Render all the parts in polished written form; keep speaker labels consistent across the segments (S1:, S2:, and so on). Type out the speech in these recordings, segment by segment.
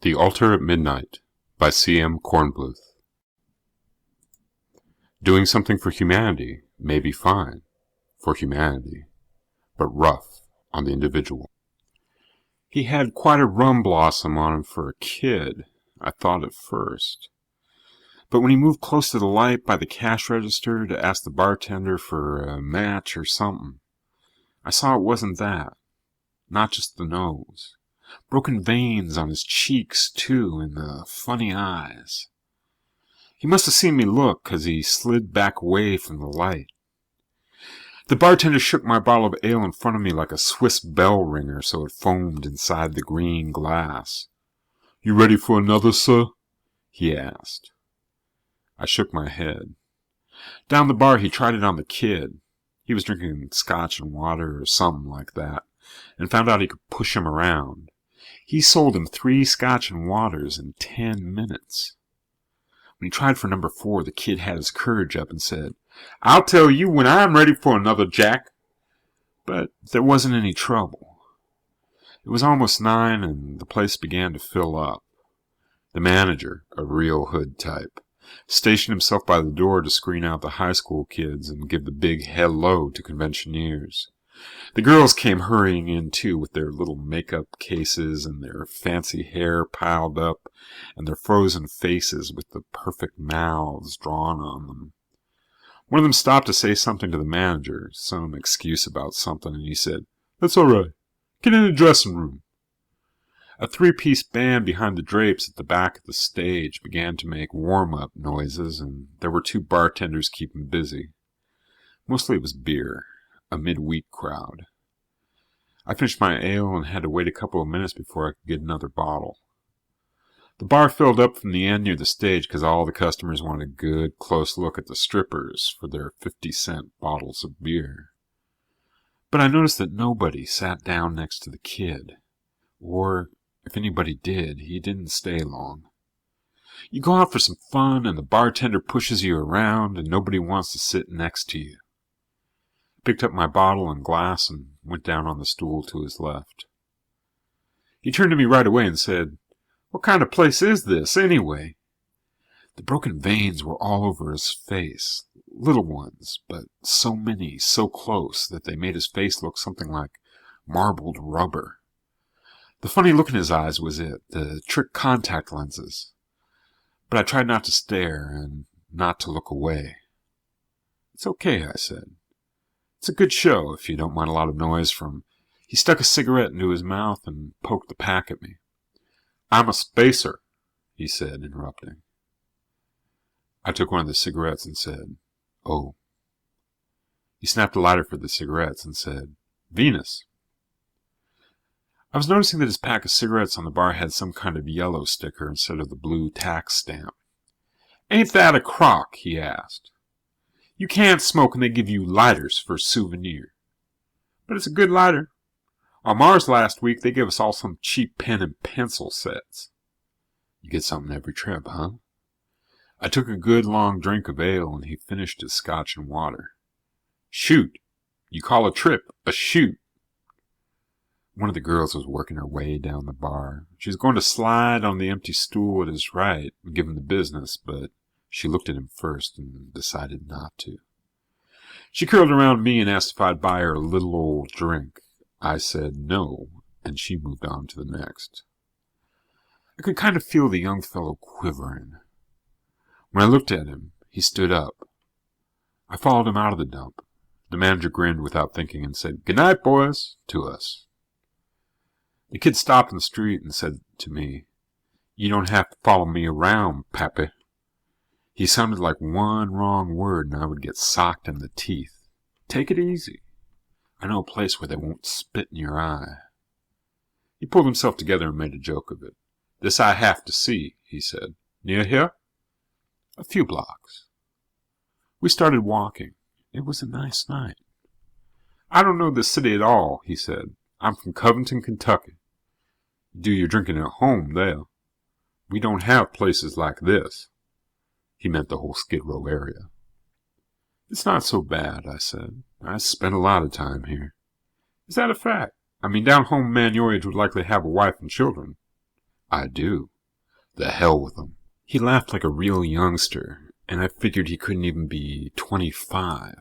S1: The Altar at Midnight by C.M. Kornbluth. Doing something for humanity may be fine for humanity, but rough on the individual. He had quite a rum blossom on him for a kid, I thought at first. But when he moved close to the light by the cash register to ask the bartender for a match or something, I saw it wasn't that. Not just the nose. Broken veins on his cheeks, too, and the funny eyes. He must have seen me look, 'cause he slid back away from the light. The bartender shook my bottle of ale in front of me like a Swiss bell ringer so it foamed inside the green glass. "You ready for another, sir?" he asked. I shook my head. Down the bar he tried it on the kid. He was drinking scotch and water or something like that, and found out he could push him around. He sold him 3 scotch and waters in 10 minutes. When he tried for number 4, the kid had his courage up and said, "I'll tell you when I'm ready for another, Jack." But there wasn't any trouble. It was almost 9 and the place began to fill up. The manager, a real hood type, stationed himself by the door to screen out the high school kids and give the big hello to conventioneers. The girls came hurrying in, too, with their little makeup cases and their fancy hair piled up and their frozen faces with the perfect mouths drawn on them. One of them stopped to say something to the manager, some excuse about something, and he said, "That's all right. Get in the dressing room." A 3-piece band behind the drapes at the back of the stage began to make warm-up noises, and there were 2 bartenders keeping busy. Mostly it was beer. A midweek crowd. I finished my ale and had to wait a couple of minutes before I could get another bottle. The bar filled up from the end near the stage because all the customers wanted a good, close look at the strippers for their 50-cent bottles of beer. But I noticed that nobody sat down next to the kid. Or, if anybody did, he didn't stay long. You go out for some fun and the bartender pushes you around and nobody wants to sit next to you. Picked up my bottle and glass and went down on the stool to his left. He turned to me right away and said, "What kind of place is this, anyway?" The broken veins were all over his face, little ones, but so many, so close that they made his face look something like marbled rubber. The funny look in his eyes was it, the trick contact lenses. But I tried not to stare and not to look away. "It's okay," I said. "It's a good show, if you don't mind a lot of noise from—" He stuck a cigarette into his mouth and poked the pack at me. "I'm a spacer," he said, interrupting. I took one of the cigarettes and said, "Oh." He snapped a lighter for the cigarettes and said, "Venus." I was noticing that his pack of cigarettes on the bar had some kind of yellow sticker instead of the blue tax stamp. "Ain't that a crock?" he asked. "You can't smoke and they give you lighters for a souvenir." "But it's a good lighter. On Mars last week they gave us all some cheap pen and pencil sets." "You get something every trip, huh?" I took a good long drink of ale and he finished his scotch and water. "Shoot. You call a trip a shoot." One of the girls was working her way down the bar. She was going to slide on the empty stool at his right and give him the business, but she looked at him first and decided not to. She curled around me and asked if I'd buy her a little old drink. I said no, and she moved on to the next. I could kind of feel the young fellow quivering. When I looked at him, he stood up. I followed him out of the dump. The manager grinned without thinking and said, "Good night, boys," to us. The kid stopped in the street and said to me, "You don't have to follow me around, Pappy." He sounded like one wrong word and I would get socked in the teeth. "Take it easy. I know a place where they won't spit in your eye." He pulled himself together and made a joke of it. "This I have to see," he said. "Near here?" "A few blocks." We started walking. It was a nice night. "I don't know this city at all," he said. "I'm from Covington, Kentucky. You do your drinking at home there. We don't have places like this." He meant the whole Skid Row area. "It's not so bad," I said. "I spent a lot of time here." "Is that a fact? I mean, down home a man your age would likely have a wife and children." I do. The hell with them. He laughed like a real youngster, and I figured he couldn't even be 25.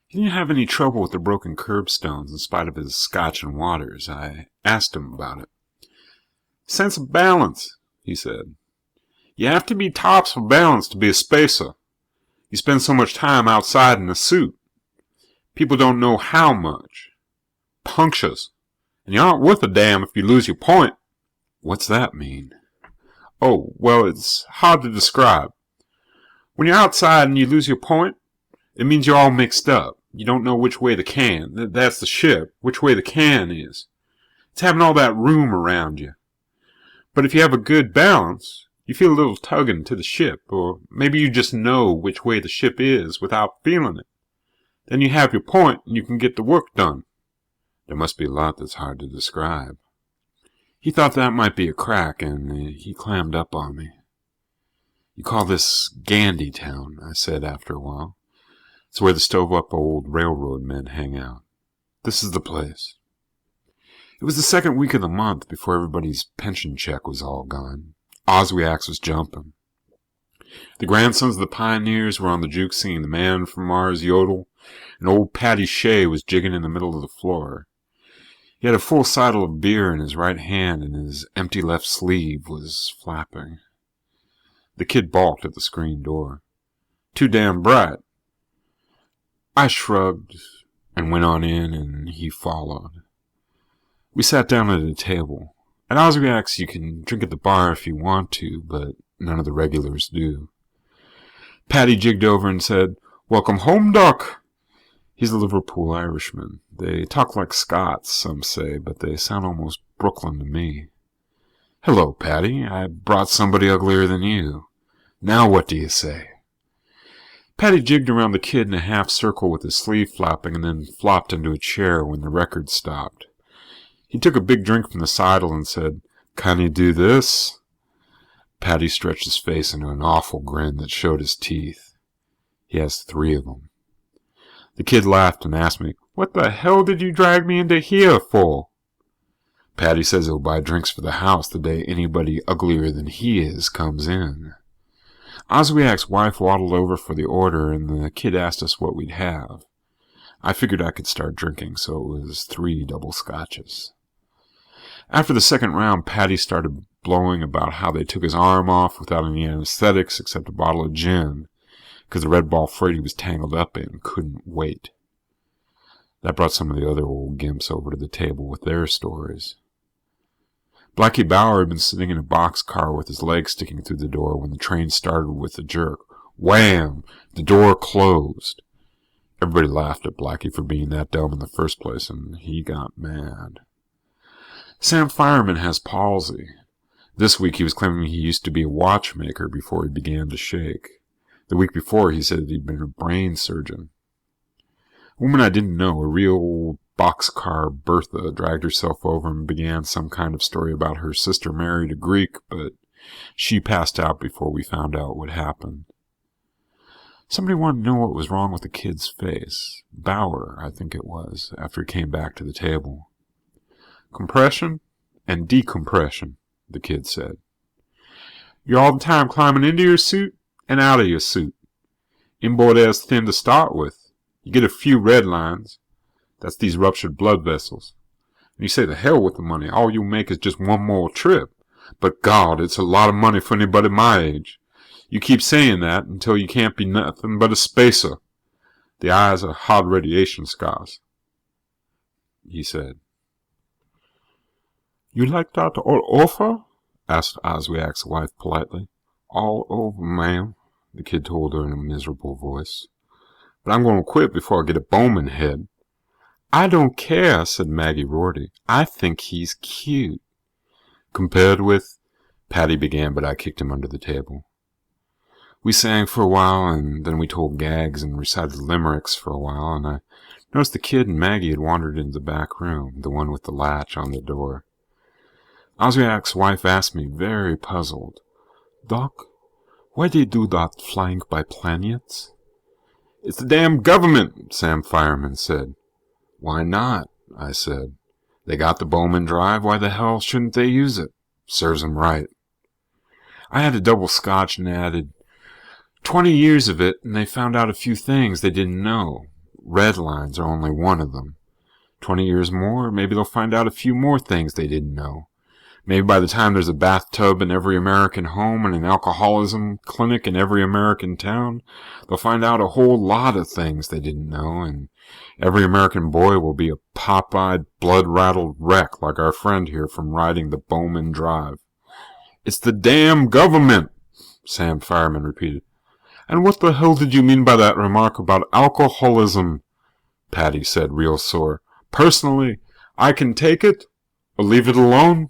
S1: He didn't have any trouble with the broken curbstones in spite of his scotch and waters. I asked him about it. Sense of balance, he said. You have to be tops for balance to be a spacer. You spend so much time outside in a suit. People don't know how much. Punctures. And you aren't worth a damn if you lose your point. What's that mean? Oh, well, it's hard to describe. When you're outside and you lose your point, it means you're all mixed up. You don't know which way the can, that's the ship, which way the can is. It's having all that room around you. But if you have a good balance, you feel a little tugging to the ship, or maybe you just know which way the ship is without feeling it. Then you have your point and you can get the work done. There must be a lot that's hard to describe. He thought that might be a crack, and he clammed up on me. You call this Gandy Town, I said after a while. It's where the stove-up old railroad men hang out. This is the place. It was the second week of the month before everybody's pension check was all gone. Oswiak's was jumping. The grandsons of the pioneers were on the juke singing The Man from Mars Yodel, and old Paddy Shea was jigging in the middle of the floor. He had a full seidel of beer in his right hand, and his empty left sleeve was flapping. The kid balked at the screen door. Too damn bright. I shrugged and went on in, and he followed. We sat down at a table. At Oswiak's you can drink at the bar if you want to, but none of the regulars do. Paddy jigged over and said, "Welcome home, Doc." He's a Liverpool Irishman. They talk like Scots, some say, but they sound almost Brooklyn to me. "Hello, Paddy. I brought somebody uglier than you. Now what do you say?" Paddy jigged around the kid in a half circle with his sleeve flapping and then flopped into a chair when the record stopped. He took a big drink from the seidel and said, "Can you do this?" Paddy stretched his face into an awful grin that showed his teeth. He has 3 of them. The kid laughed and asked me, "What the hell did you drag me into here for?" Paddy says he'll buy drinks for the house the day anybody uglier than he is comes in. Oswiak's wife waddled over for the order, and the kid asked us what we'd have. I figured I could start drinking, so it was 3 double scotches. After the second round, Paddy started blowing about how they took his arm off without any anesthetics except a bottle of gin, because the red ball freight he was tangled up in couldn't wait. That brought some of the other old gimps over to the table with their stories. Blackie Bauer had been sitting in a boxcar with his leg sticking through the door when the train started with a jerk. Wham! The door closed. Everybody laughed at Blackie for being that dumb in the first place, and he got mad. Sam Fireman has palsy. This week he was claiming he used to be a watchmaker before he began to shake. The week before he said he'd been a brain surgeon. A woman I didn't know, a real old boxcar Bertha, dragged herself over and began some kind of story about her sister married a Greek, but she passed out before we found out what happened. Somebody wanted to know what was wrong with the kid's face. Bauer, I think it was, after he came back to the table. "Compression and decompression," the kid said. "You're all the time climbing into your suit and out of your suit. Inboard air's thin to start with. You get a few red lines. That's these ruptured blood vessels. And you say, the hell with the money. All you'll make is just one more trip. But God, it's a lot of money for anybody my age. You keep saying that until you can't be nothing but a spacer. The eyes are hard radiation scars," he said. "You like that all over?" asked Oswiak's wife politely. "All over, ma'am," the kid told her in a miserable voice. "But I'm going to quit before I get a Bowman head." "I don't care," said Maggie Rorty. "I think he's cute." "Compared with—" Paddy began, but I kicked him under the table. We sang for a while, and then we told gags and recited limericks for a while, and I noticed the kid and Maggie had wandered into the back room, the one with the latch on the door. Oswiak's wife asked me, very puzzled, "Doc, why they do that flying by planets?" "It's the damn government," Sam Fireman said. "Why not?" I said. "They got the Bowman Drive. Why the hell shouldn't they use it?" Serves 'em right. I had a double scotch and added 20 years of it, and they found out a few things they didn't know. Red lines are only one of them. 20 years more, maybe they'll find out a few more things they didn't know. Maybe by the time there's a bathtub in every American home and an alcoholism clinic in every American town, they'll find out a whole lot of things they didn't know, and every American boy will be a pop-eyed, blood-rattled wreck like our friend here from riding the Bowman Drive. It's the damn government, Sam Fireman repeated. And what the hell did you mean by that remark about alcoholism? Patty said, real sore. Personally, I can take it or leave it alone.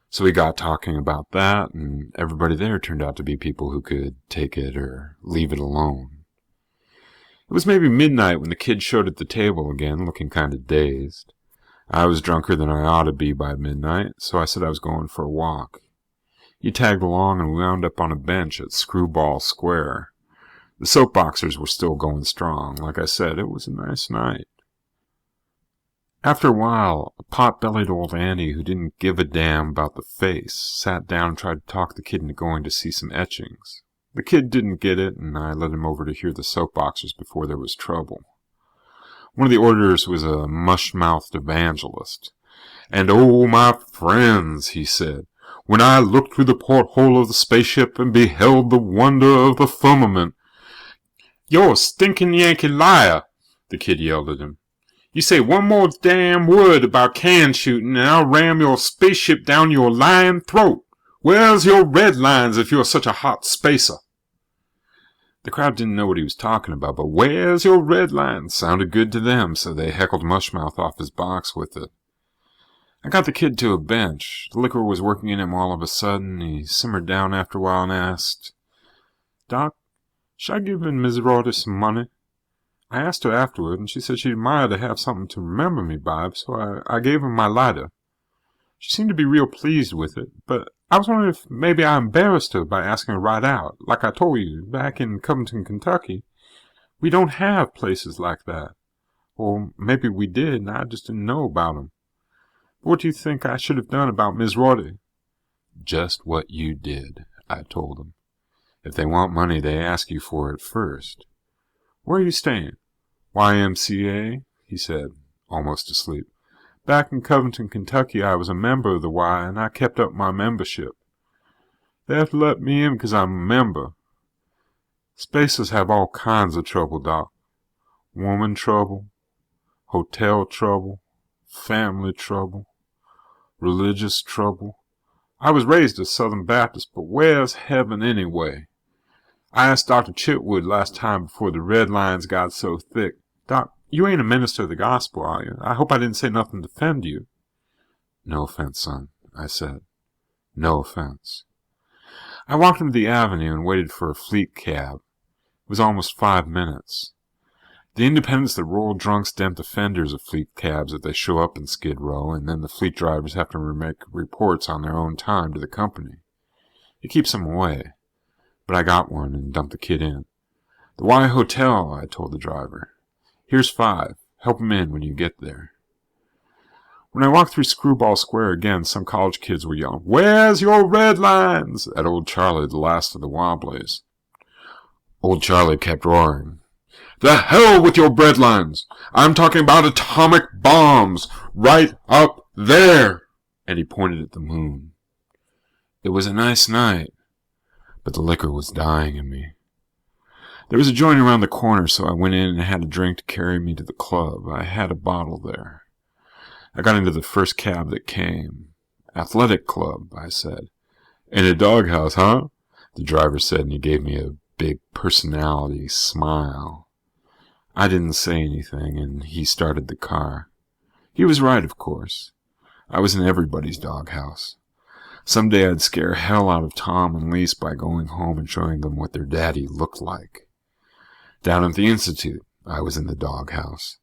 S1: So we got talking about that, and everybody there turned out to be people who could take it or leave it alone. It was maybe midnight when the kid showed at the table again, looking kind of dazed. I was drunker than I ought to be by midnight, so I said I was going for a walk. He tagged along and we wound up on a bench at Screwball Square. The soapboxers were still going strong. Like I said, it was a nice night. After a while, a pot-bellied old auntie who didn't give a damn about the face sat down and tried to talk the kid into going to see some etchings. The kid didn't get it, and I led him over to hear the soapboxers before there was trouble. One of the orators was a mush-mouthed evangelist. And oh, my friends, he said, when I looked through the porthole of the spaceship and beheld the wonder of the firmament. You're a stinking Yankee liar, the kid yelled at him. You say one more damn word about can shooting and I'll ram your spaceship down your lying throat. Where's your red lines if you're such a hot spacer? The crowd didn't know what he was talking about, but where's your red lines sounded good to them, so they heckled Mushmouth off his box with it. I got the kid to a bench. The liquor was working in him all of a sudden. He simmered down after a while and asked, Doc, should I give Miss Rorty some money? I asked her afterward, and she said she'd admire to have something to remember me by, so I gave her my lighter. She seemed to be real pleased with it, but I was wondering if maybe I embarrassed her by asking her right out. Like I told you, back in Covington, Kentucky, we don't have places like that. Or maybe we did, and I just didn't know about them. But what do you think I should have done about Miss Rorty? Just what you did, I told him. If they want money, they ask you for it first. Where are you staying? YMCA, he said, almost asleep. Back in Covington, Kentucky, I was a member of the Y, and I kept up my membership. They have to let me in because I'm a member. Spacers have all kinds of trouble, Doc. Woman trouble, hotel trouble, family trouble, religious trouble. I was raised a Southern Baptist, but where's heaven anyway? I asked Dr. Chitwood last time before the red lines got so thick. Doc, you ain't a minister of the gospel, are you? I hope I didn't say nothing to offend you. No offense, son, I said. No offense. I walked into the avenue and waited for a fleet cab. It was almost 5 minutes. The independents that roll drunks dent the fenders of fleet cabs if they show up in Skid Row, and then the fleet drivers have to make reports on their own time to the company. It keeps them away. But I got one and dumped the kid in. The Y Hotel, I told the driver. Here's $5. Help him in when you get there. When I walked through Screwball Square again, some college kids were yelling, Where's your red lines? At old Charlie, the last of the Wobblies. Old Charlie kept roaring. The hell with your bread lines! I'm talking about atomic bombs! Right up there! And he pointed at the moon. It was a nice night, but the liquor was dying in me. There was a joint around the corner, so I went in and had a drink to carry me to the club. I had a bottle there. I got into the first cab that came. Athletic club, I said. In a doghouse, huh? The driver said, and he gave me a big personality smile. I didn't say anything, and he started the car. He was right, of course. I was in everybody's doghouse. Someday I'd scare hell out of Tom and Lise by going home and showing them what their daddy looked like. Down at the Institute, I was in the doghouse.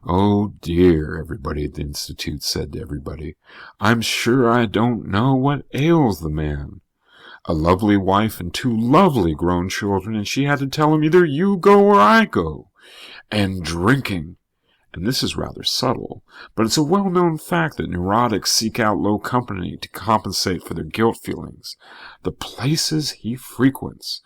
S1: Oh dear, everybody at the Institute said to everybody. I'm sure I don't know what ails the man. A lovely wife and 2 lovely grown children, and she had to tell him either you go or I go. And drinking. And this is rather subtle, but it's a well-known fact that neurotics seek out low company to compensate for their guilt feelings. The places he frequents.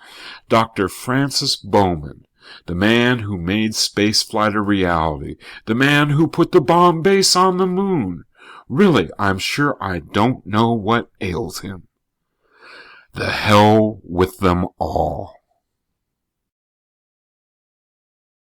S1: Dr. Francis Bowman, the man who made spaceflight a reality, the man who put the bomb base on the moon. Really, I'm sure I don't know what ails him. The hell with them all.